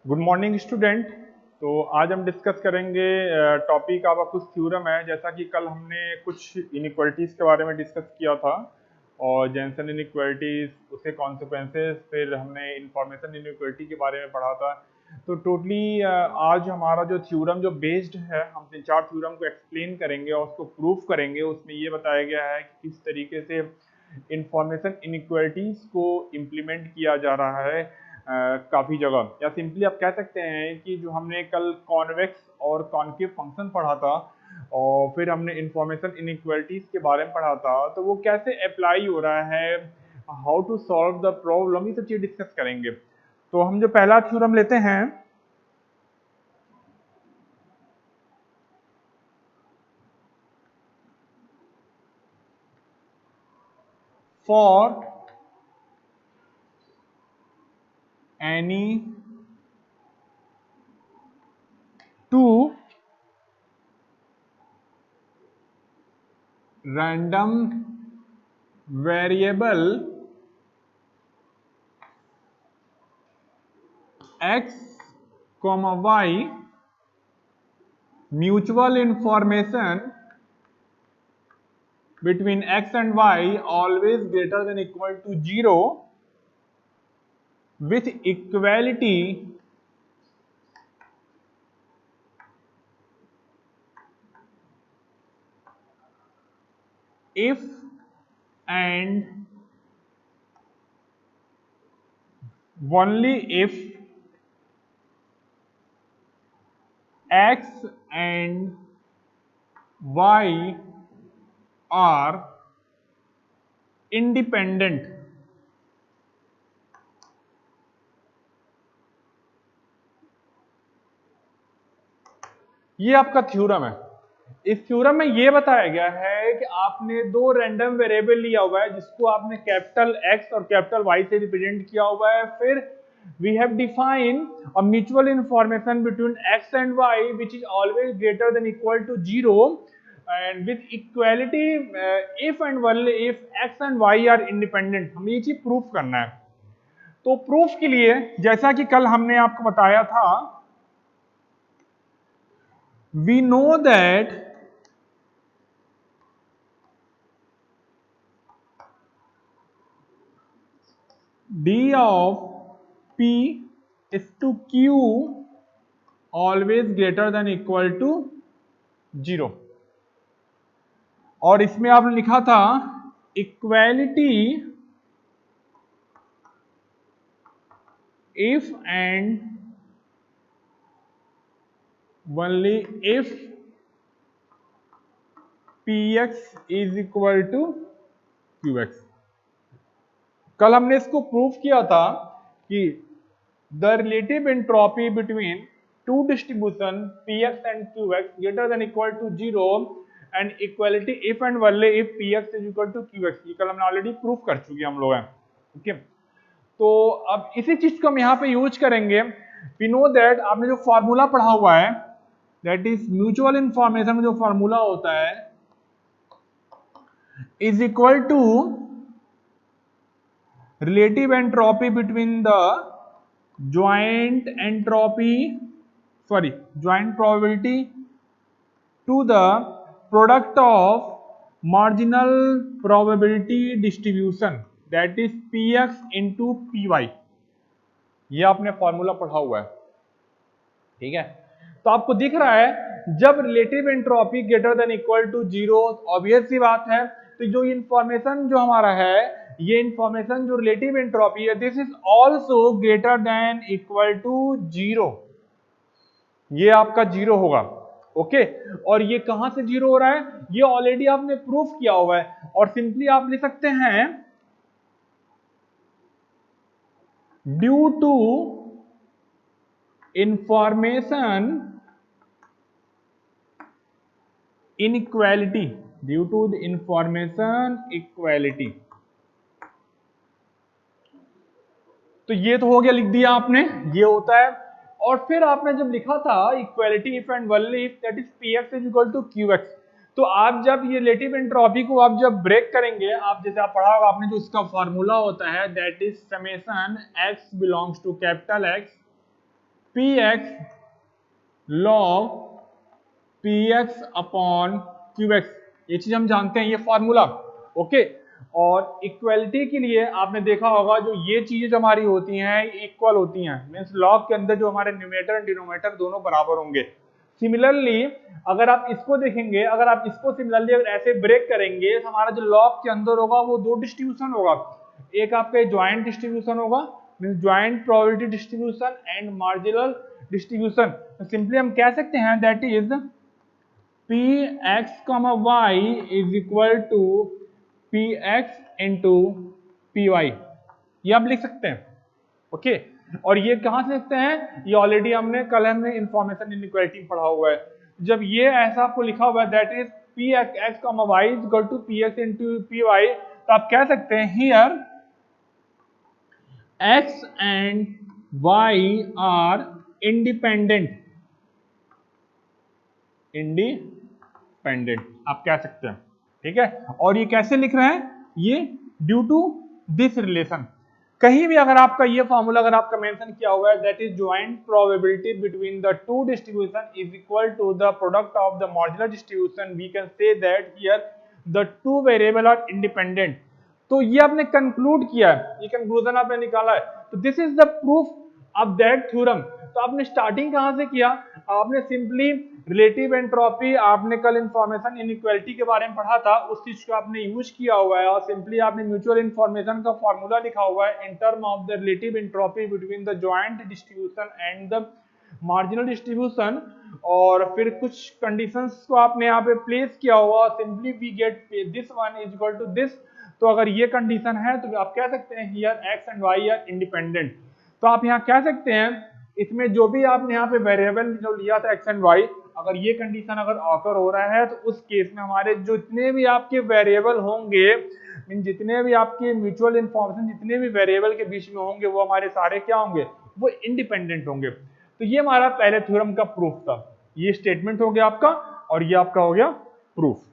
Good morning student. तो आज हम डिस्कस करेंगे टॉपिक आपका कुछ थ्योरम है। जैसा कि कल हमने कुछ इनइक्वालिटीज के बारे में डिस्कस किया था और जेंसन इनइक्वालिटीज, उसके कॉन्सिक्वेंसेस, फिर हमने इंफॉर्मेशन इनइक्वालिटी के बारे में पढ़ा था। तो टोटली आज हमारा जो थ्योरम जो बेस्ड है, हम तीन चार थ्योरम को एक्सप्लेन करेंगे और उसको प्रूफ करेंगे। उसमें ये बताया गया है कि किस तरीके से इंफॉर्मेशन इनइक्वालिटीज को इम्प्लीमेंट किया जा रहा है काफ़ी जगह। या सिंपली आप कह सकते हैं कि जो हमने कल कॉन्वेक्स और कॉनकेव फंक्शन पढ़ा था और फिर हमने इंफॉर्मेशन इनइक्वालिटीज के बारे में पढ़ा था, तो वो कैसे अप्लाई हो रहा है, how to solve the problem, ये सब चीज़ डिस्कस करेंगे। तो हम जो पहला थ्योरम लेते हैं, for any two random variable x, y, mutual information between x and y always greater than equal to 0 with equality if and only if x and y are independent। ये आपका theorem है। इस theorem में ये बताया गया है कि आपने दो रैंडम वेरिएबल लिया हुआ है जिसको आपने कैपिटल X और कैपिटल Y से रिप्रेजेंट किया हुआ है। फिर we have define a mutual information between X and Y which is always greater than equal to 0 and with equality if and only if X and Y are independent. हमें ये चीज proof करना है। तो प्रूफ के लिए जैसा कि कल हमने आपको बताया था, we know that d of p is to q always greater than equal to 0। और इसमें आपने लिखा था equality if and only if px is equal to qx। कल हमने इसको प्रूफ किया था कि the relative entropy between two distribution px and qx greater than equal to 0 and equality if and only if px is equal to qx। ये कल हमने already proof कर चुके हम लोग हैं। ओके, तो अब इसी चीज को हम यहाँ पे यूज करेंगे। वी नो दैट आपने जो फॉर्मूला पढ़ा हुआ है, दैट इज म्यूचुअल इंफॉर्मेशन में जो फॉर्मूला होता है is equal to relative entropy between the joint probability to the product of marginal probability distribution, that is px into py। ये आपने फॉर्मूला पढ़ा हुआ है, ठीक है। तो आपको दिख रहा है जब relative entropy greater than equal to 0, obvious सी बात है, तो जो इंफॉर्मेशन जो हमारा है, ये इंफॉर्मेशन जो रिलेटिव एंट्रोपी है, this is also greater than equal to 0। ये आपका 0 होगा। ओके, और ये कहां से 0 हो रहा है, ये ऑलरेडी आपने प्रूफ किया हुआ है। और सिंपली आप लिख सकते हैं due to information inequality, due to the information equality. तो ये तो हो गया, लिख दिया आपने, ये होता है। और फिर आपने जब लिखा था equality if and only if that is px is equal to qx, तो आप जब ये रिलेटिव एंट्रोपी को आप जब ब्रेक करेंगे, आप जैसे आप पढ़ा होगा आपने, जो इसका फॉर्मूला होता है that is summation x belongs to capital X P X log P X upon Q X, ये चीज हम जानते हैं, ये फॉर्मूला। ओके, और इक्वलिटी के लिए आपने देखा होगा जो ये चीजें हमारी होती हैं इक्वल होती हैं, मींस लॉग के अंदर जो हमारे न्यूमरेटर एंड डिनोमिनेटर दोनों बराबर होंगे। सिमिलरली अगर आप इसको देखेंगे, अगर आप इसको सिमिलरली अगर ऐसे ब्रेक करेंगे तो हमारा जो लॉग के अंदर होगा वो दो डिस्ट्रीब्यूशन होगा, एक आपका ज्वाइंट डिस्ट्रीब्यूशन होगा means joint probability distribution and marginal distribution. तो सिंपली हम कह सकते हैं that is P X comma Y is equal to P X into P Y, ये आप लिख सकते हैं। ओके, और ये कहां से लिखते हैं, ये ऑलरेडी हमने इंफॉर्मेशन इनइक्वालिटी में पढ़ा हुआ है। जब ये ऐसा आपको लिखा हुआ है that is P X comma Y is equal to P X into P Y, तो आप कह सकते हैं here x and y are independent, आप कह सकते हैं। ठीक है, और ये कैसे लिख रहे हैं, ये ड्यू टू दिस रिलेशन। कहीं भी अगर आपका ये फॉर्मूला अगर आपका मेंशन किया हुआ है that is joint probability between the two distribution is equal to the product of the modular distribution, we can say that here the two variable are independent. तो ये आपने कंक्लूड किया है, ये कंक्लूजन आपने निकाला है, तो this is the proof of that theorem. तो आपने स्टार्टिंग कहां से किया, आपने सिंपली रिलेटिव एंट्रोपी, आपने कल इंफॉर्मेशन इनइक्वालिटी के बारे में पढ़ा था, उस चीज को आपने यूज किया हुआ है और सिंपली आपने म्यूचुअल इंफॉर्मेशन का फॉर्मूला लिखा हुआ है in term of the relative entropy between the joint distribution and the marginal distribution, और फिर कुछ कंडीशंस को आपने यहाँ पे प्लेस किया हुआ, simply we get this one is equal to this. तो अगर ये कंडीशन है तो आप कह सकते हैं here X and Y are independent. तो आप यहाँ कह सकते हैं इसमें जो भी आपने यहाँ पे वेरिएबल जो लिया था एक्स एंड वाई, अगर ये कंडीशन अगर ऑकर हो रहा है तो उस केस में हमारे जितने भी आपके वेरिएबल होंगे, जितने भी आपके म्यूचुअल इंफॉर्मेशन जितने भी वेरिएबल के बीच में होंगे वो हमारे सारे क्या होंगे, वो इंडिपेंडेंट होंगे। तो ये हमारा पहले थ्योरम का प्रूफ था, ये स्टेटमेंट हो गया आपका और ये आपका हो गया प्रूफ।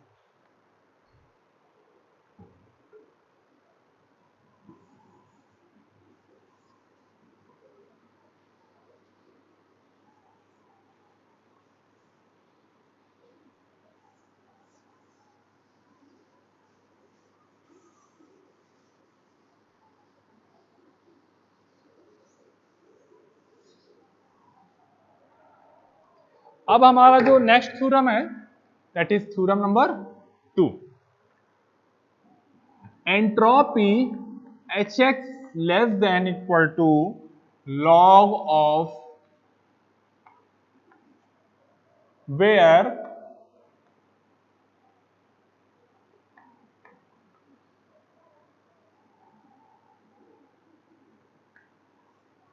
अब हमारा जो नेक्स्ट थ्योरम है that is theorem number 2, entropy Hx less than equal to log of where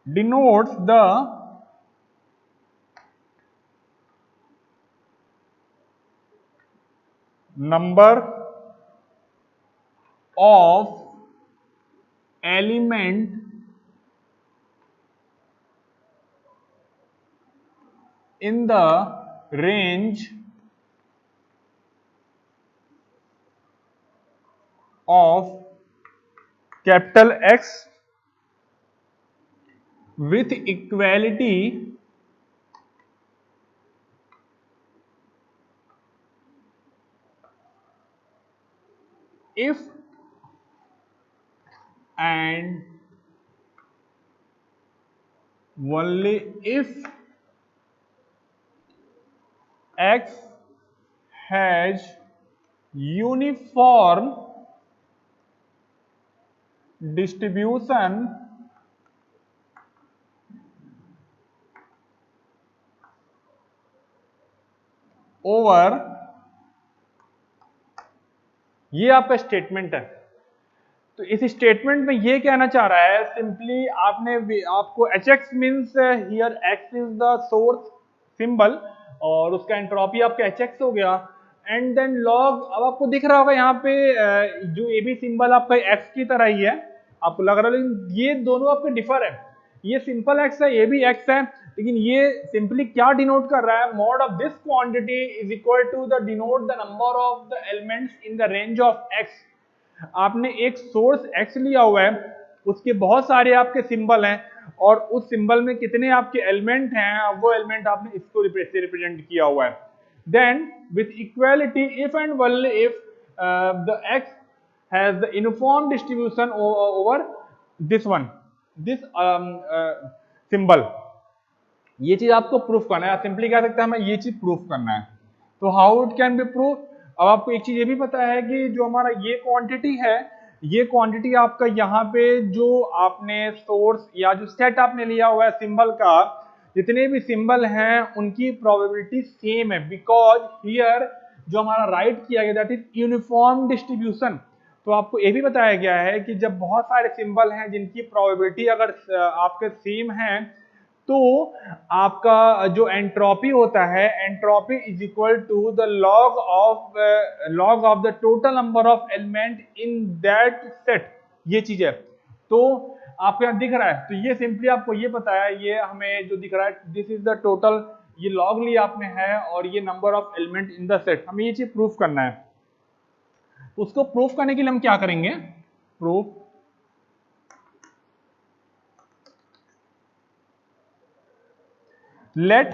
denotes the number of element in the range of capital X with equality if and only if X has uniform distribution over, ये आपका statement है। तो इस statement में ये कहना चाह रहा है सिंपली आपको Hx means here x is the source symbol और उसका एंट्रोपी आपका Hx हो गया, एंड देन लॉग, अब आपको दिख रहा होगा यहाँ पे जो ए बी सिंबल आपका x की तरह ही है, आपको लग रहा है, लेकिन ये दोनों आपके डिफर है, ये सिंपल x है, ये भी x है, लेकिन ये सिंपली क्या डिनोट कर रहा है, mod of this quantity is equal to the denote the number of the elements in the range of x। आपने एक सोर्स x लिया हुआ है, उसके बहुत सारे आपके सिंबल हैं और उस सिंबल में कितने आपके एलिमेंट हैं, वो एलिमेंट आपने इसको से रिप्रेजेंट किया हुआ है। Then with equality if and only if the x has the uniform distribution over this one, this symbol। ये चीज आपको प्रूफ करना है, सिंपली कह सकते हैं हमें ये चीज प्रूफ करना है। तो how it can be proof, अब आपको एक चीज ये भी पता है कि जो हमारा ये क्वांटिटी है, ये क्वांटिटी आपका यहाँ पे जो आपने सोर्स या जो सेट आपने लिया हुआ है सिंबल का, जितने भी सिंबल हैं उनकी प्रोबेबिलिटी सेम है, बिकॉज हियर जो हमारा राइट किया गया दैट इज यूनिफॉर्म डिस्ट्रीब्यूशन। तो आपको ये भी बताया गया है कि जब बहुत सारे सिंबल हैं जिनकी प्रोबेबिलिटी अगर आपके सेम है, तो आपका जो एंट्रोपी होता है, entropy is equal to the log of the total number of element in that set. ये चीज है, तो आपको यहाँ दिख रहा है, तो ये सिंपली आपको ये पता है, ये हमें जो दिख रहा है दिस इज द टोटल, ये लॉग लिया आपने है और ये number of element in the set, हमें ये चीज प्रूफ करना है। उसको प्रूफ करने के लिए हम क्या करेंगे, प्रूफ लेट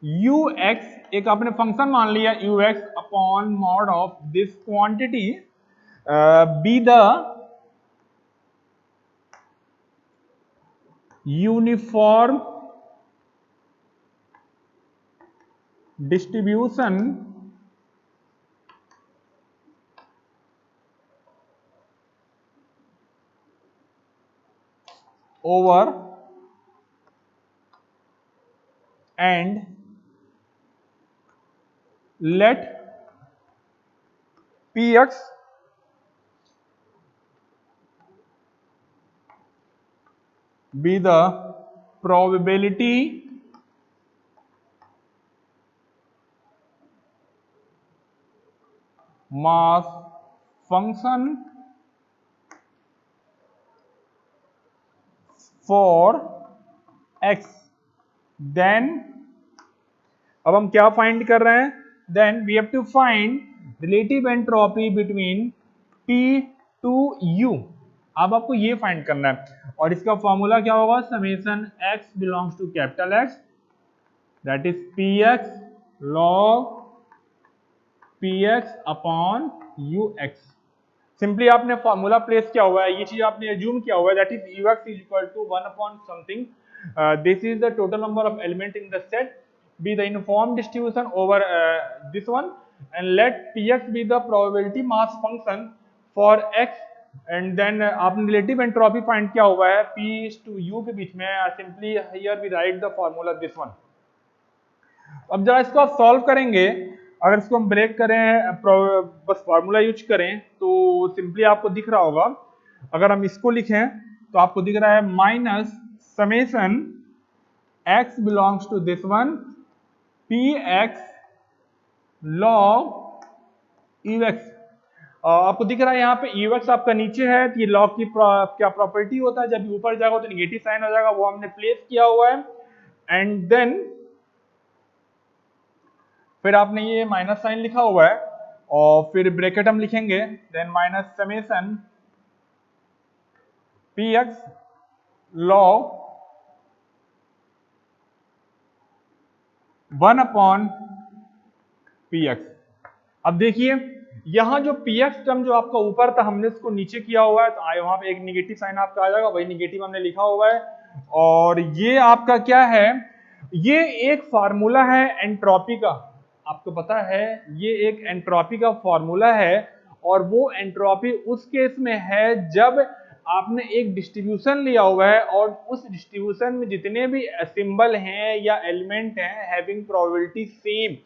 ux, एक आपने फंक्शन मान लिया ux upon mod of this quantity be the uniform distribution over and let px be the probability mass function for x। then अब हम क्या फाइंड कर रहे हैं, then we have to find relative entropy between p to u। अब आपको ये find करना है और इसका फॉर्मूला क्या होगा, summation x belongs to capital X that is px log px upon ux। Simply आपने फॉर्मूला प्लेस किया हुआ है, ये चीज आपने एज्यूम किया हुआ है that is ux is equal to 1 upon something, this is the total number of element in the set, be the uniform distribution over this one, and let px be the probability mass function for x, and then आपने relative entropy find किया हुआ है p is to u के बीच में, simply here we write the formula this one। अब जरा इसको आप सॉल्व करेंगे, अगर इसको हम ब्रेक करें बस फार्मूला यूज करें तो सिंपली आपको दिख रहा होगा, अगर हम इसको लिखें तो आपको दिख रहा है minus summation x belongs to this one px log ux। आपको दिख रहा है यहाँ पे ux आपका नीचे है, तो ये log की क्या प्रॉपर्टी होता है, जब ऊपर जाएगा तो निगेटिव साइन हो जाएगा, वो हमने प्लेस किया हुआ है। एंड देन फिर आपने ये माइनस साइन लिखा हुआ है और फिर ब्रैकेट हम लिखेंगे, then minus summation px log 1 upon px। अब देखिए यहां जो px टर्म जो आपका ऊपर था हमने इसको नीचे किया हुआ है, तो वहां पे एक निगेटिव साइन आपका आ जाएगा, वही निगेटिव हमने लिखा हुआ है। और ये आपका क्या है, ये एक फार्मूला है एंट्रोपी का, आपको पता है ये एक एंट्रोपी का फार्मूला है, और वो एंट्रोपी उस केस में है जब आपने एक डिस्ट्रीब्यूशन लिया हुआ है और उस डिस्ट्रीब्यूशन में जितने भी सिंबल हैं या एलिमेंट हैं having probability same,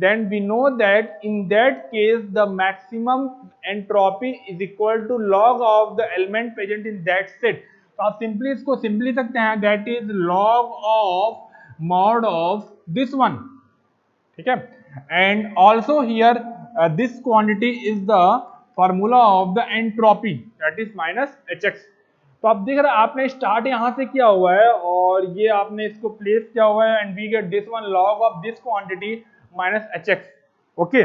then we know that in that case the maximum entropy is equal to log of the element present in that set। तो आप सिंपली इसको सिंपली सकते हैं that is log of mod of this one, ठीक है। and also here this quantity is the formula of the entropy that is minus hx। तो आप देख रहे हैं आपने स्टार्ट यहां से किया हुआ है और ये आपने इसको प्लेस किया हुआ है, and we get this one log of this quantity minus hx, okay।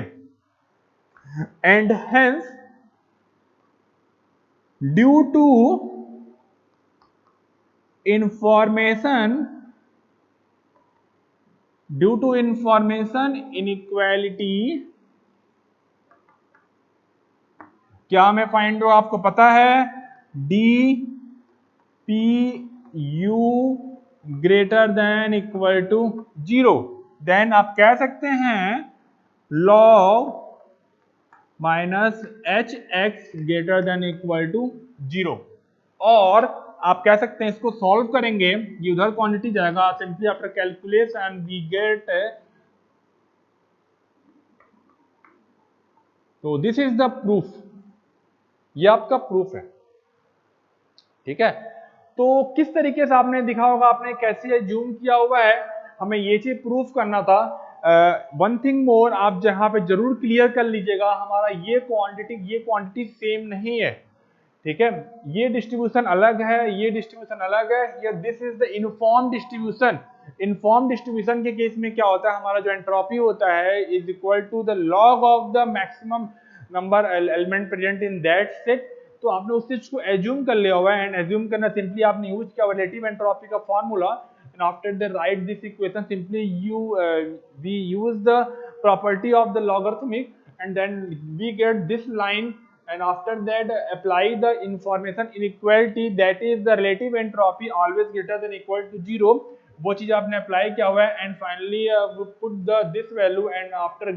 and hence due to information due to information inequality, क्या हमें फाइंड हो आपको पता है, D P U greater than equal to 0, then आप कह सकते हैं log minus H X greater than equal to 0, और आप कह सकते हैं इसको सॉल्व करेंगे, ये उधर क्वांटिटी जाएगा, simply after calculation we get, तो दिस इज द प्रूफ, ये आपका प्रूफ है, ठीक है। तो किस तरीके से आपने दिखा होगा, आपने कैसे जूम किया हुआ है, हमें ये चीज प्रूफ करना था। वन थिंग मोर, आप जहां पे जरूर क्लियर कर लीजिएगा, हमारा ये क्वांटिटी सेम नहीं है, ठीक है, ये डिस्ट्रीब्यूशन अलग है, ये डिस्ट्रीब्यूशन अलग है, ये this is the uniform distribution. Uniform distribution के केस में क्या होता है, हमारा जो एंट्रोपी होता है is equal to the log of the maximum number element present in that set. तो आपने उस चीज को एज्यूम कर लिया हुआ है, एंड एज्यूम करना सिंपली आपने यूज किया रिलेटिव एंट्रोपी का formula, and after they write this equation simply we use the property of the logarithmic, and then we get this line, and after that apply the information inequality, that is the relative entropy always greater than equal to 0, वो चीज आपने apply किया हुआ है, and finally we put the this value, and after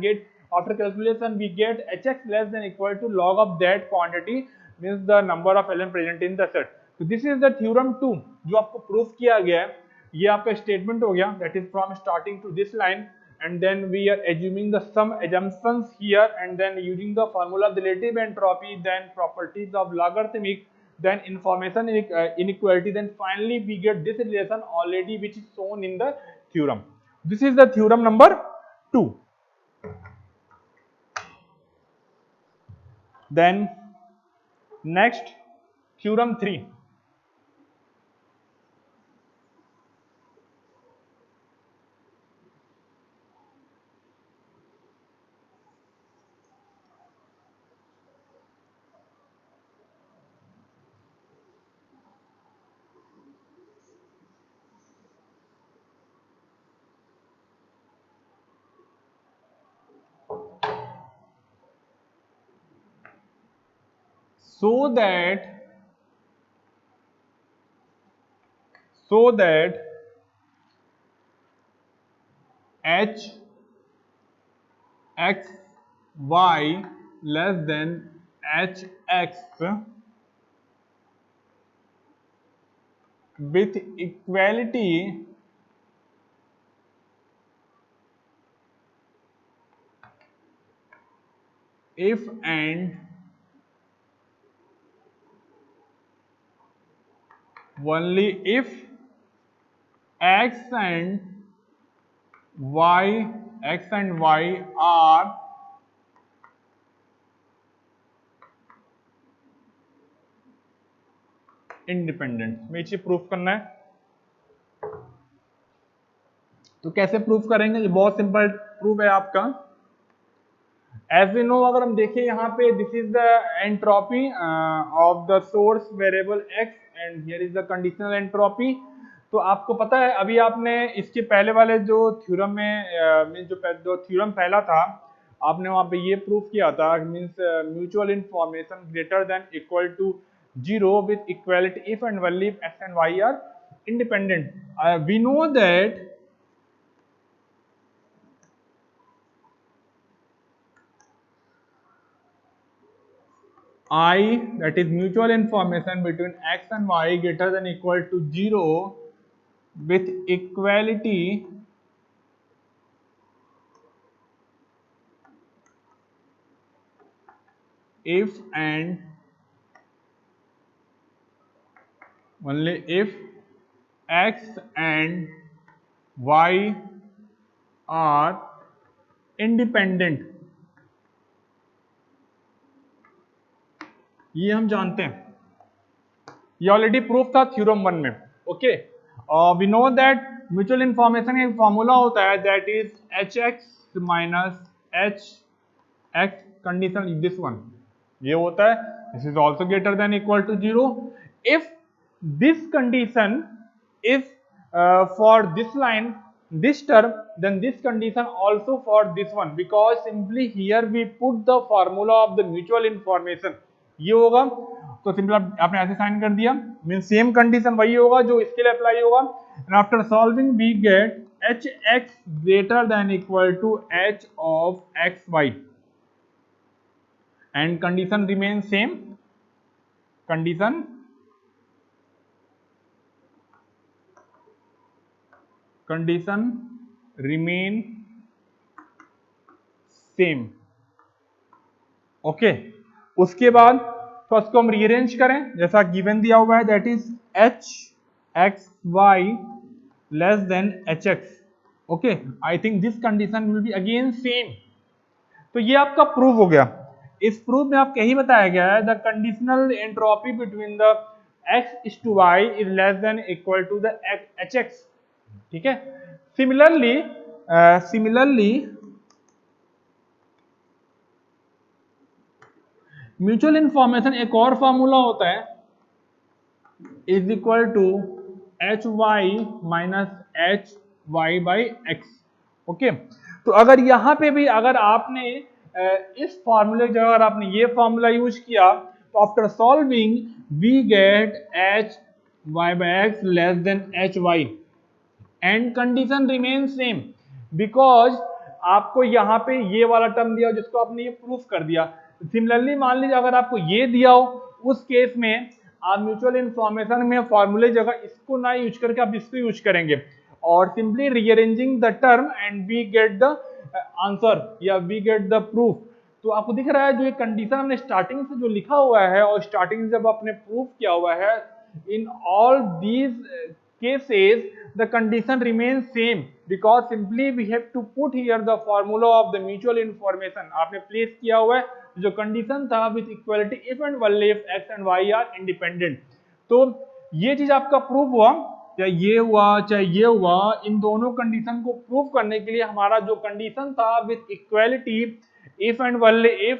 calculation we get hx less than equal to log of that quantity, means the number of elements present in the set. So this is the theorem 2 जो आपको proof किया गया है, ये आपका statement हो गया, that is from starting to this line, and then we are assuming the some assumptions here, and then using the formula of relative entropy, then properties of logarithmic, then information inequality, then finally we get this relation already which is shown in the theorem. This is the theorem number 2. Then next, theorem 3. So that h x y less than h x with equality if and only if x and y are independent. में ये proof करना है, तो कैसे proof करेंगे, ये बहुत simple proof है आपका। एज वी नो, अगर हम देखें यहाँ पे, this is the entropy of the source variable x, and here is the conditional entropy. तो आपको पता है, अभी आपने इसके पहले वाले जो थ्योरम में जो थ्योरम पहला था, आपने वहां पे ये प्रूफ किया था, means mutual information greater than equal to 0 with equality if and only if x and y are independent. We know that I, that is mutual information between x and y greater than equal to 0 with equality if and only if x and y are independent। ये हम जानते हैं, ये already proof था theorem 1 में। Okay, we know that mutual information का एक formula होता है, that is H X minus H X condition, this one, ये होता है, this is also greater than equal to 0 if this condition if for this line this term, then this condition also for this one, because simply here we put the formula of the mutual information. ये होगा तो simple आपने ऐसे sign कर दिया, mean same condition वही होगा जो इसके लिए अप्लाई होगा. And after solving we get H X greater than equal to H of X Y and condition remain same. Condition remain same. Okay, उसके बाद फर्स्ट को हम रीअरेंज करें जैसा गिवन दिया हुआ है, that is H X Y less than H X. Okay, I think this condition will be again same. तो ये आपका प्रूफ हो गया. इस प्रूफ में आपको यही बताया गया है the conditional entropy between the x is to y is less than equal to the H X. ठीक है. सिमिलरली म्यूचुअल इंफॉर्मेशन एक और फॉर्मूला होता है, is equal to H Y minus H Y by X. Okay, तो अगर यहां पे भी अगर आपने इस फॉर्मूले की जगह आपने ये फॉर्मूला यूज किया तो after solving we get H Y by X less than H Y and condition remain same, because आपको यहाँ पे ये वाला टर्म दिया जिसको आपने ये प्रूफ कर दिया. सिमिलरली मान लीजिए अगर आपको ये दिया हो, उस केस में आप म्यूचुअल इंफॉर्मेशन में फॉर्मूले जगह इसको ना यूज करके आप इसको यूज करेंगे और simply rearranging the term and we get the answer या वी गेट द प्रूफ. तो आपको दिख रहा है जो ये कंडीशन हमने स्टार्टिंग से जो लिखा हुआ है और स्टार्टिंग जब आपने प्रूफ किया हुआ है, in all these cases the condition remains same because simply we have to put here the formula of the mutual information. आपने प्लेस किया हुआ है जो कंडीशन था with equality if and only if x and y are independent. तो ये चीज आपका प्रूफ हुआ, चाहे ये हुआ चाहे ये हुआ, इन दोनों कंडीशन को प्रूव करने के लिए हमारा जो कंडीशन था with equality if and only if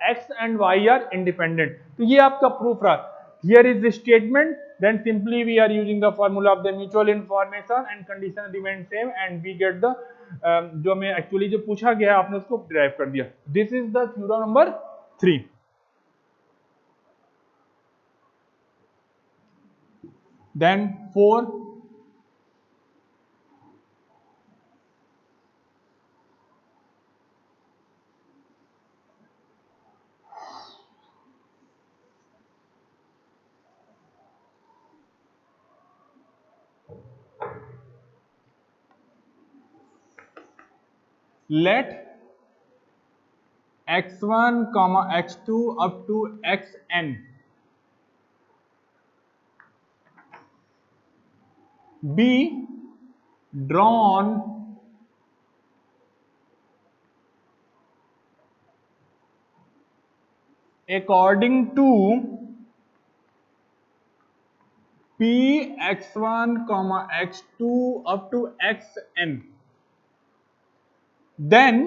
x and y are independent, तो ये आपका प्रूफ रहा. Here is the statement, then simply we are using the formula of the mutual information and condition remain same and we get the जो हमें actually जो पूछा गया आपने उसको डिराइव कर दिया. This is the theorem number 3. Then 4, let x1 comma x2 up to xn be drawn according to p x1 comma x2 up to xn. Then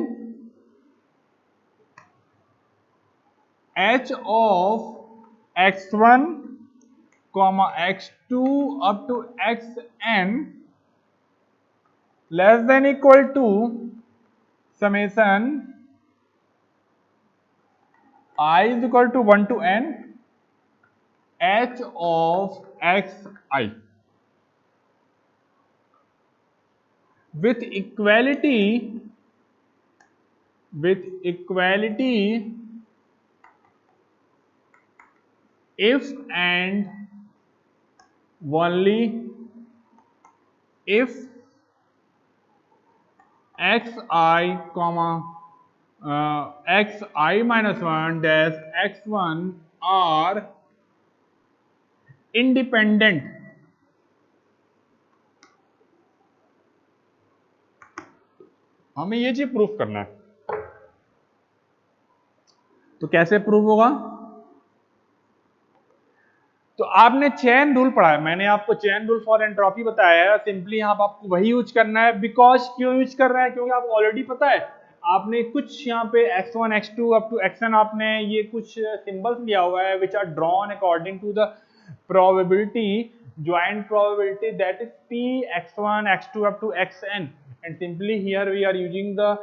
h of x1 comma x2 up to xn less than equal to summation I is equal to 1 to n h of xi with equality if and only if xi comma xi minus 1 dash x1 are independent. हमें ये चीज proof करना है. तो कैसे proof होगा? तो आपने चेन रूल पढ़ा है, मैंने आपको चेन रूल फॉर एंट्रोपी बताया है. सिंपली यहाँ आपको वही यूज करना है. बिकॉज क्यों यूज कर रहे हैं? क्योंकि आपको ऑलरेडी पता है, आपने कुछ यहाँ पे x1 x2 up to xn आपने ये कुछ सिंबल्स लिया हुआ है which are drawn according to the probability joint probability, that is p x1 x2 up to xn, and simply here we are using the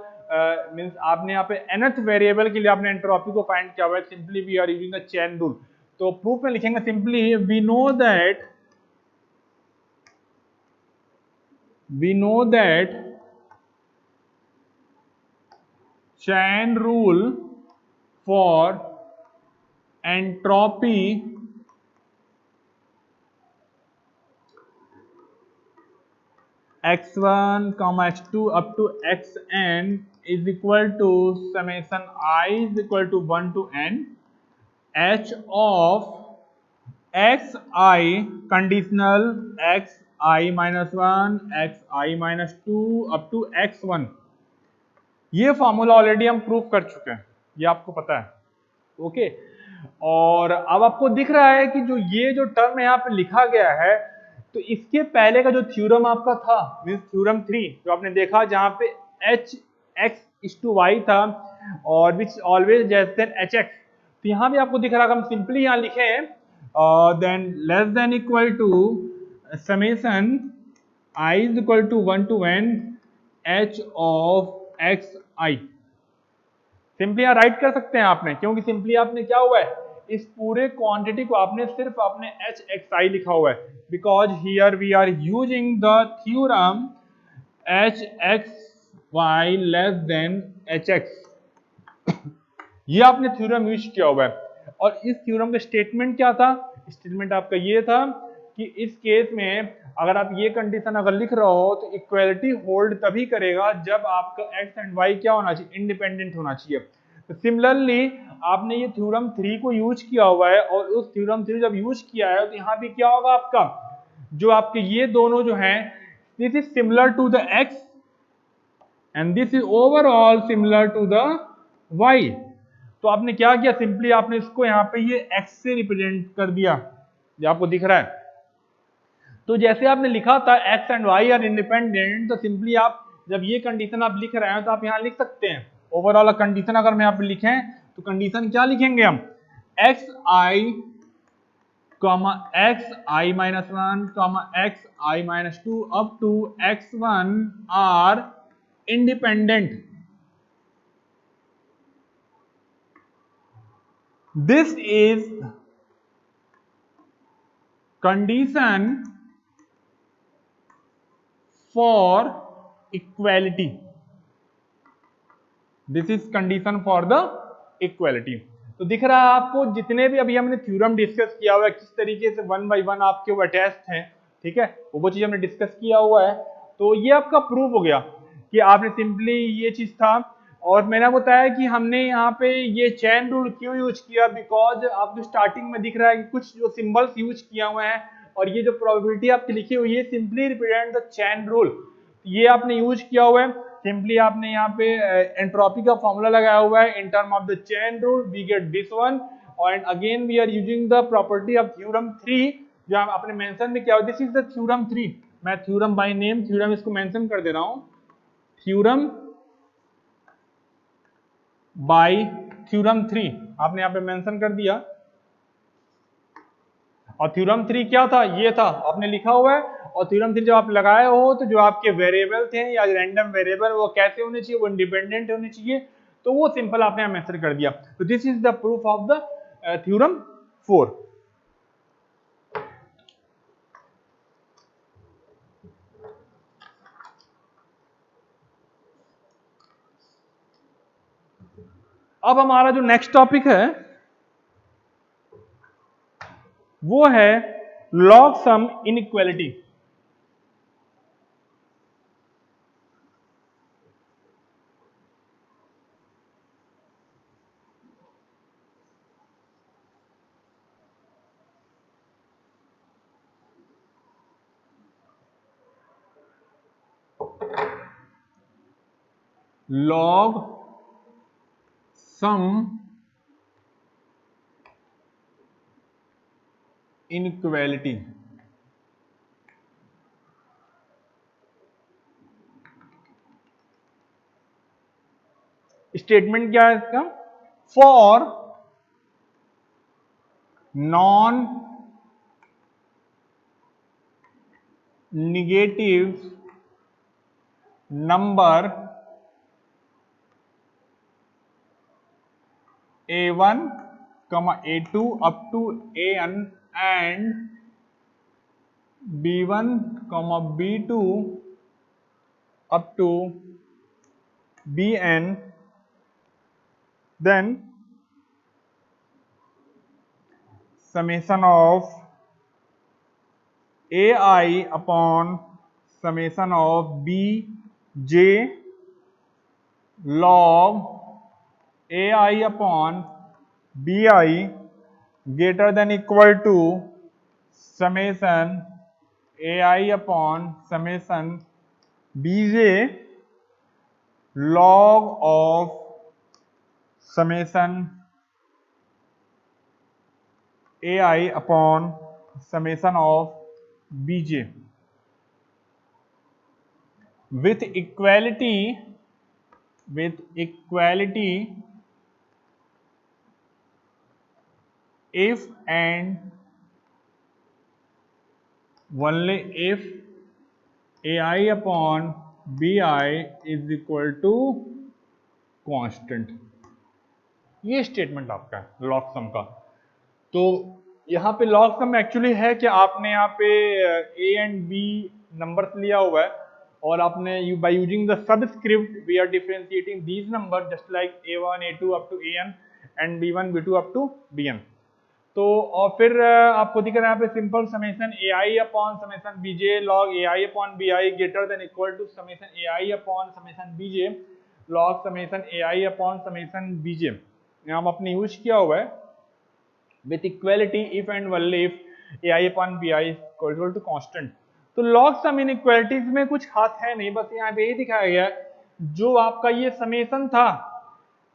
means आपने यहाँ पे nth variable के लिए आपने एंट्रोपी को फाइंड किया हुआ है, simply we are using the chain rule. तो प्रूफ में लिखेंगे simply we know that chain rule for entropy x1 x2 up to xn is equal to summation I is equal to 1 to n h of xi conditional xi minus 1 xi minus 2 up to x1। ये formula already हम proof कर चुके हैं, ये आपको पता है, okay. और अब आपको दिख रहा है कि जो ये जो टर्म यहाँ पे लिखा गया है, तो इसके पहले का जो थ्योरम आपका था मींस थ्योरम 3 जो आपने देखा जहां पे H X is to Y था और which always less than H X, तो यहाँ भी आपको दिख रहा है। हम सिंपली यहाँ लिखे then less than equal to summation I is equal to 1 to n H of X I, simply यहाँ राइट कर सकते हैं आपने, क्योंकि सिंपली आपने क्या हुआ है इस पूरे क्वांटिटी को आपने सिर्फ आपने एच एक्स आई लिखा हुआ है, because here we are using the theorem H X Y less than H X. ये आपने थ्योरम यूज किया हुआ है। और इस थ्योरम का स्टेटमेंट क्या था, स्टेटमेंट आपका ये था कि इस केस में अगर आप ये कंडीशन अगर लिख रहे हो तो इक्वालिटी होल्ड तभी करेगा जब आपका एक्स एंड वाई क्या होना चाहिए, इंडिपेंडेंट होना चाहिए। तो सिमिलरली आपने ये थ्योरम 3 को यूज किया हुआ है, और उस थ्योरम 3 जब यूज किया है तो यहाँ भी क्या होगा आपका जो आपके ये दोनों जो हैं this is similar to the X and this is overall similar to the Y. तो आपने क्या किया, सिंपली आपने इसको यहाँ पे ये x से रिप्रेजेंट कर दिया, ये आपको दिख रहा है। तो जैसे आपने लिखा था x and y are independent, तो सिंपली आप जब ये कंडीशन आप लिख रहे हैं तो आप यहाँ लिख सकते हैं ओवरऑल कंडीशन अगर मैं यहाँ पे लिखें तो कंडीशन क्या लिखेंगे हम, X I minus 1 X I minus 2 up to x1 are independent. This is condition for equality. This is condition for the equality. तो दिख रहा है आपको जितने भी अभी हमने थ्योरम डिस्कस किया हुआ है किस तरीके से 1 by 1 आपके ऊपर टेस्ट हैं, ठीक है, वो चीज हमने डिस्कस किया हुआ है। तो ये आपका प्रूफ हो गया कि आपने सिंपली ये चीज था। और मैंने बताया कि हमने यहाँ पे ये चेन रूल क्यों यूज किया, बिकॉज आपको स्टार्टिंग में दिख रहा है कि कुछ जो सिंबल्स यूज किया हुआ है और ये जो प्रोबेबिलिटी आपकी लिखी हुई है simply represent the chain rule, ये आपने यूज किया हुआ है। सिंपली आपने यहाँ पे एंट्रोपी का फॉर्मूला लगाया हुआ है in term of the chain rule, we get this one, and again we are using the property of theorem 3 जो आपने मेंशन भी किया हुआ, दिस इज द थ्योरम 3। मैं थ्योरम बाय नेम थ्योरम इसको मेंशन कर दे रहा हूं, थ्योरम बाय थ्योरम 3 आपने यहाँ पे मेंशन कर दिया। और थ्योरम 3 क्या था, ये था आपने लिखा हुआ है। और थ्योरम 3 जब आप लगाए हो तो जो आपके वेरिएबल थे या रैंडम वेरिएबल वो कैसे होने चाहिए, वो इंडिपेंडेंट होने चाहिए, तो वो सिंपल आपने यहाँ मेंशन कर दिया। तो this is the proof of the theorem 4। अब हमारा जो नेक्स्ट टॉपिक है वो है log sum inequality. Log sum inequality, statement क्या है इसका, for non negative number a1 comma a2 up to an and b1 comma b2 up to bn, then summation of ai upon summation of bj log ai upon bi greater than equal to summation ai upon summation bj log of summation ai upon summation of bj with equality if and only if ai upon bi is equal to constant. ये statement आपका है log सम का। तो यहाँ पे log सम actually है कि आपने यहाँ पे ए एंड बी नंबर्स लिया हुआ है और आपने by using the subscript we are differentiating these number just like a1 a2 up to an and b1 b2 up to bn। तो और फिर आपको दिख रहा है यहाँ पे simple summation ai upon summation bj log ai upon bi greater than equal to summation ai upon summation bj log summation ai upon summation bj। यहाँ हम अपने यूज किया हुआ है with equality if and only if ai upon bi equal to constant. तो log sum inequalities में कुछ खास है नहीं, बस यहाँ पे यही दिखाया गया है जो आपका ये समेशन था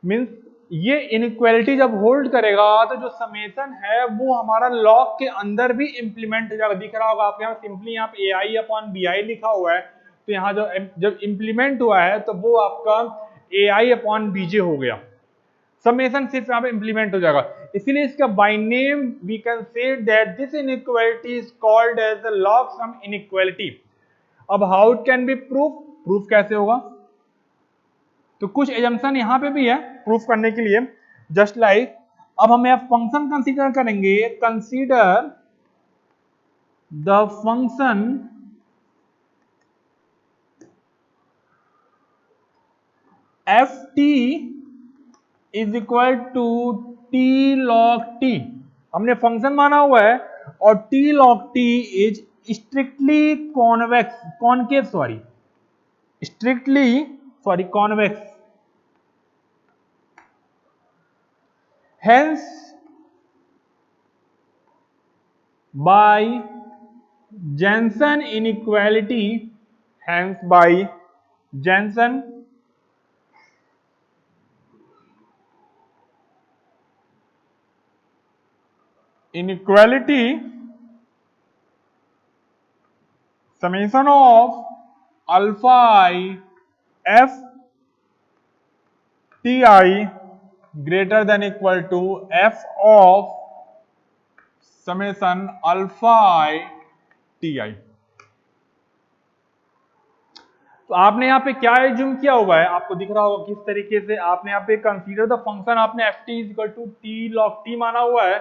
मीन्स ये इनइक्वालिटी जब होल्ड करेगा तो जो समेशन है वो हमारा लॉग के अंदर भी इंप्लीमेंट हो जाएगा। दिख रहा होगा आपके यहाँ सिंपली यहाँ पे ai अपॉन bi लिखा हुआ है, तो यहाँ जब इंप्लीमेंट हुआ है तो वो आपका ai अपॉन bj हो गया, समेशन सिर्फ यहाँ पे इंप्लीमेंट हो जाएगा। इसीलिए इसका by name we can say that this inequality is called as the log sum inequality. अब how it can be proof कैसे होगा, तो कुछ एजम्पशन यहाँ पे भी है प्रूफ करने के लिए जस्ट लाइक अब हम यहाँ फंक्शन कंसीडर करेंगे, consider the function F T is equal to T log T. हमने फंक्शन माना हुआ है और T log T is strictly convex convex. Hence, by Jensen inequality, summation of alpha I f ti greater than equal to f of summation alpha I ti। तो आपने यहाँ पे क्या एज्यूम किया हुआ है, आपको दिख रहा होगा किस तरीके से आपने यहाँ पे कंसीडर द फंक्शन आपने F T is equal to T log T माना हुआ है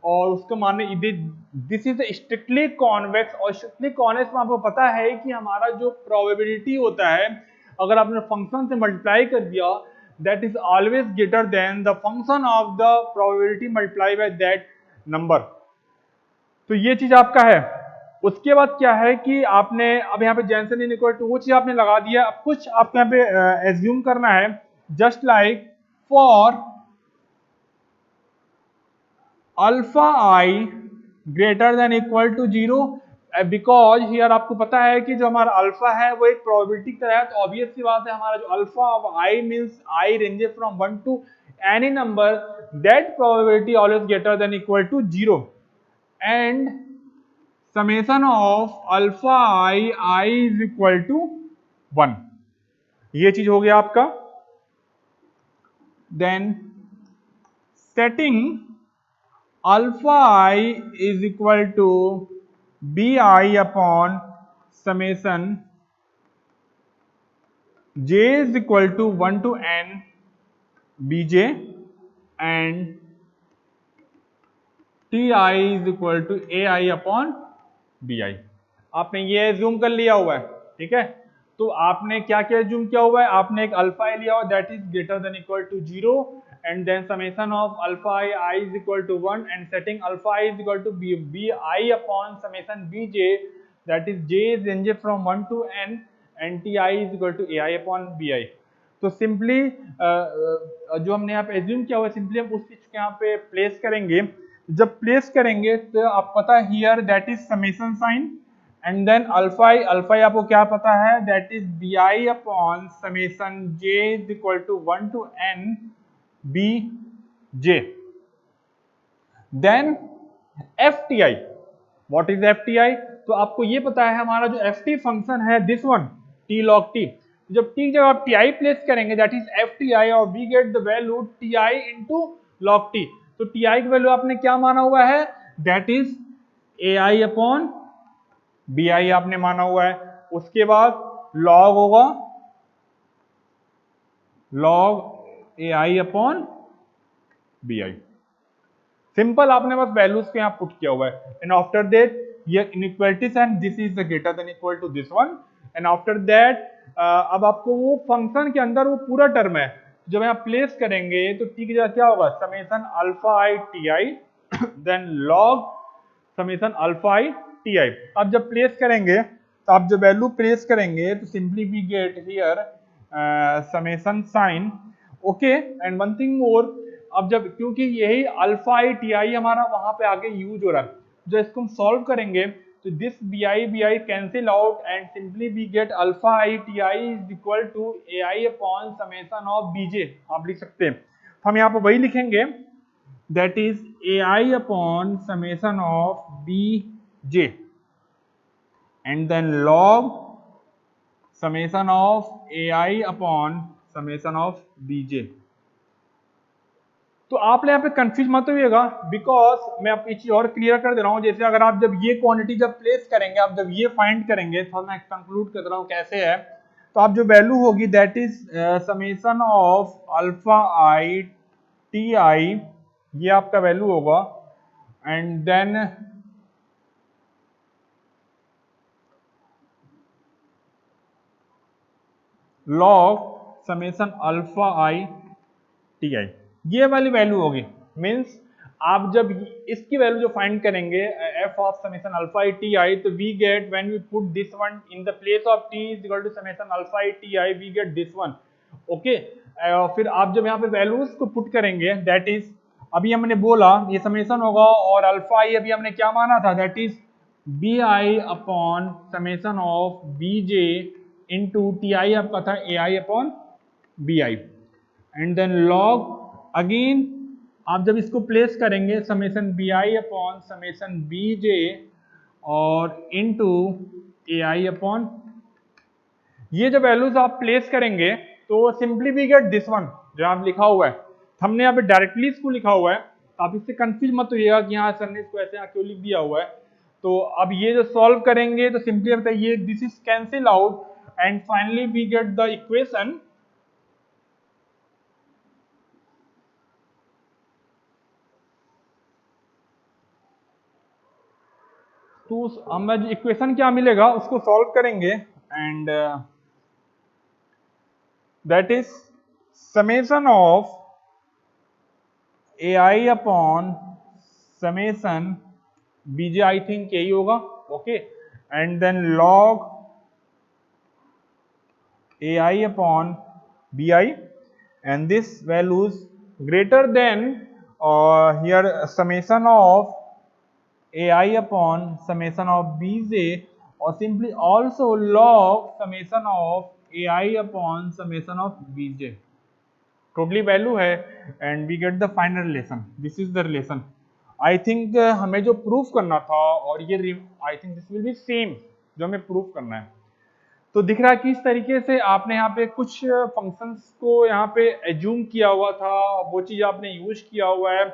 और उसको माने दिस इज स्ट्रिक्टली कॉन्वेक्स। और स्ट्रिक्टली कॉन्वेक्स में आपको पता है कि हमारा जो प्रोबेबिलिटी होता है अगर आपने फंक्शन से मल्टीप्लाई कर दिया that is always greater then the function of the probability multiply by that number. तो ये चीज आपका है। उसके बाद क्या है कि आपने अब यहाँ पे जेनसन इनइक्वालिटी वो चीज आपने लगा दिया। अब कुछ आपको यहाँ पे एज्यूम करना है just like for alpha I greater than equal to 0 because here आपको पता है कि जो हमारा अल्फा है वो एक प्रोबेबिलिटी का है, तो ऑब्वियस सी बात है हमारा जो alpha of I means I ranges from 1 to any number that probability always greater than equal to 0 and summation of alpha I is equal to 1। ये चीज हो गया आपका। Then setting alpha I is equal to B I upon summation j is equal to 1 to n bj and ti is equal to ai upon bi। आपने ये assume कर लिया हुआ है, ठीक है। तो आपने क्या क्या एज्यूम किया हुआ है, आपने एक अल्फा आई लिया हुआ that is greater than equal to 0 and then summation of alpha I is equal to 1 and setting alpha I is equal to B I upon summation B J that is J is range from 1 to n and T I is equal to A I upon B I. तो simply जो हमने यहाँ पे assume किया हुआ है simply हम उस चीज के यहाँ पे प्लेस करेंगे। जब प्लेस करेंगे तो आप पता है here that is summation sign and then alpha I आपको क्या पता है that is B I upon summation J is equal to 1 to n B J. Then F T I, what is F T I? तो आपको ये पता है हमारा जो एफ टी फंक्शन है this one T log T, जब T जब आप टी आई प्लेस करेंगे दैट इज एफ टी आई और we get the value T I into log T. तो टी आई की वैल्यू आपने क्या माना हुआ है that is A I upon B I आपने माना हुआ है। उसके बाद लॉग होगा log A I upon B I. Simple आपने बस वैल्यूज के यहाँ पुट किया हुआ है एंड आफ्टर दैट ये inequalities and this is the greater than equal to this one and after that अब आपको वो फंक्शन के अंदर वो पूरा टर्म है जब यहाँ प्लेस करेंगे तो टी की जगह क्या होगा summation alpha I T I then log summation alpha I T I. अब जब प्लेस करेंगे तो आप जब वैल्यू प्लेस करेंगे तो simply we get here summation sign okay. And one thing more, अब जब क्योंकि यही अल्फा आई टी आई हमारा वहां पे आगे यूज हो रहा है, जब इसको हम सॉल्व करेंगे तो this B I cancel out and simply we get alpha I T I is equal to A I upon summation of BJ आप लिख सकते हैं। हम यहाँ पे वही लिखेंगे that is ai upon summation of bj and then log summation of ai upon summation of bj। तो आप यहाँ पे कंफ्यूज मत होइएगा बिकॉज मैं आपको एक चीज और क्लियर कर दे रहा हूँ। जैसे अगर आप जब ये क्वांटिटी जब प्लेस करेंगे आप जब ये फाइंड करेंगे तो मैं कंक्लूड कर रहा हूँ कैसे है। तो आप जो वैल्यू होगी that is summation of alpha I T I ये आपका वैल्यू होगा and then log summation alpha I T I ये वाली वैल्यू होगी। मींस आप जब इसकी वैल्यू जो फाइंड करेंगे F of summation alpha I T I तो we get when we put this one in the place of T is equal to summation alpha I T I we get this one okay. फिर आप जब यहाँ पे values को put करेंगे that is अभी हमने बोला ये समेशन होगा और अल्फा आई अभी हमने क्या माना था that is B I upon summation of B J into T I आपका था A I upon B I and then log again आप जब इसको प्लेस करेंगे summation B I upon summation B J और इंटू ए आई अपॉन ये जब values आप प्लेस करेंगे तो simply we get this one जो आप लिखा हुआ है। हमने यहाँ पे डायरेक्टली इसको लिखा हुआ है तो आप इससे कंफ्यूज मत होइएगा कि हाँ सर ने इसको ऐसे यहाँ क्यों लिख दिया हुआ है। तो अब ये जो सॉल्व करेंगे तो सिंपली बताइए this is cancel out and finally we get the equation तो हमें जो इक्वेशन क्या मिलेगा उसको सॉल्व करेंगे and that is summation of A I upon summation BJ I think यही होगा okay and then log A I upon B I and this values greater than here summation of A I upon summation of B J और simply also log summation of A I upon summation of B J totally value है and we get the final relation this is the relation. I think हमें जो proof करना था और ये I think this will be same जो हमें proof करना है। तो दिख रहा है कि इस तरीके से आपने यहाँ पे कुछ फंक्शंस को यहाँ पे एज्यूम किया हुआ था वो चीज आपने यूज किया हुआ है।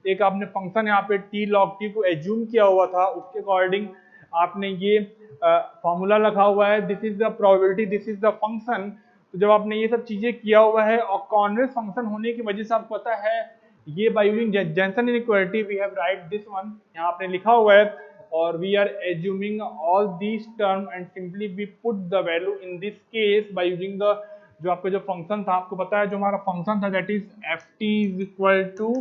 एक आपने फंक्शन यहाँ पे टी लॉग टी को एज्यूम किया हुआ था उसके अकॉर्डिंग आपने ये फॉर्मूला लिखा हुआ है, this is the probability, this is the function. तो जब आपने ये सब चीजें किया हुआ है और कॉन्वेक्स फंक्शन होने की वजह से आपको पता है ये by using Jensen inequality we have right this one, यहाँ आपने लिखा हुआ है, और we are assuming all these term and simply we put the value in this case by using the, जो आपका जो फंक्शन था, आपको पता है जो हमारा फंक्शन था that is F T is equal to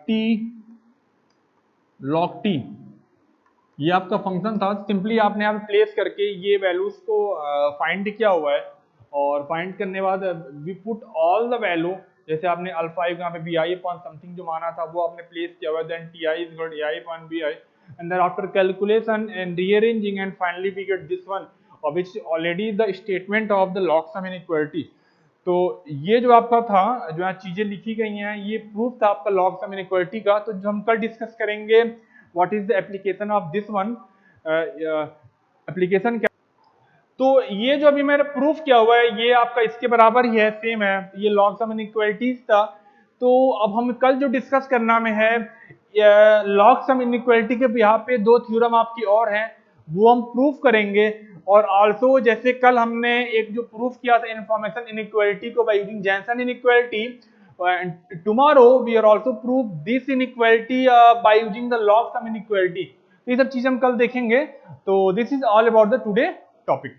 T log T, ये आपका फंक्शन था। सिंपली आपने यहाँ पे प्लेस करके ये वैल्यूज को फाइंड किया हुआ है, और फाइंड करने बाद we put all the value, जैसे आपने अल्फा आई यहाँ पे बी आई अपॉन समथिंग जो माना था वो आपने प्लेस किया हुआ है, then T I is equal to I upon B I, and then after calculation and rearranging and finally we get this one, which is already the statement of the log sum inequality. तो ये जो आपका था, जो यहाँ चीजें लिखी गई हैं, ये प्रूफ था आपका लॉग सम इनइक्वालिटी का। तो जो हम कल डिस्कस करेंगे what is the application of this one, application क्या। तो ये जो अभी मैंने प्रूफ किया हुआ है ये आपका इसके बराबर ही है, सेम है, ये लॉग सम इनइक्वालिटीज था। तो अब हम कल जो डिस्कस करना में है लॉग सम इनइक्वालिटी के यहाँ पे दो थ्योरम आपकी और हैं, वो हम प्रूफ करेंगे। और आल्सो जैसे कल हमने एक जो प्रूफ किया था इंफॉर्मेशन इनइक्वालिटी को by using Jensen inequality, tomorrow we are also prove this inequality by using the log sum inequality। तो ये सब चीजें हम कल देखेंगे। तो this is all about the today topic.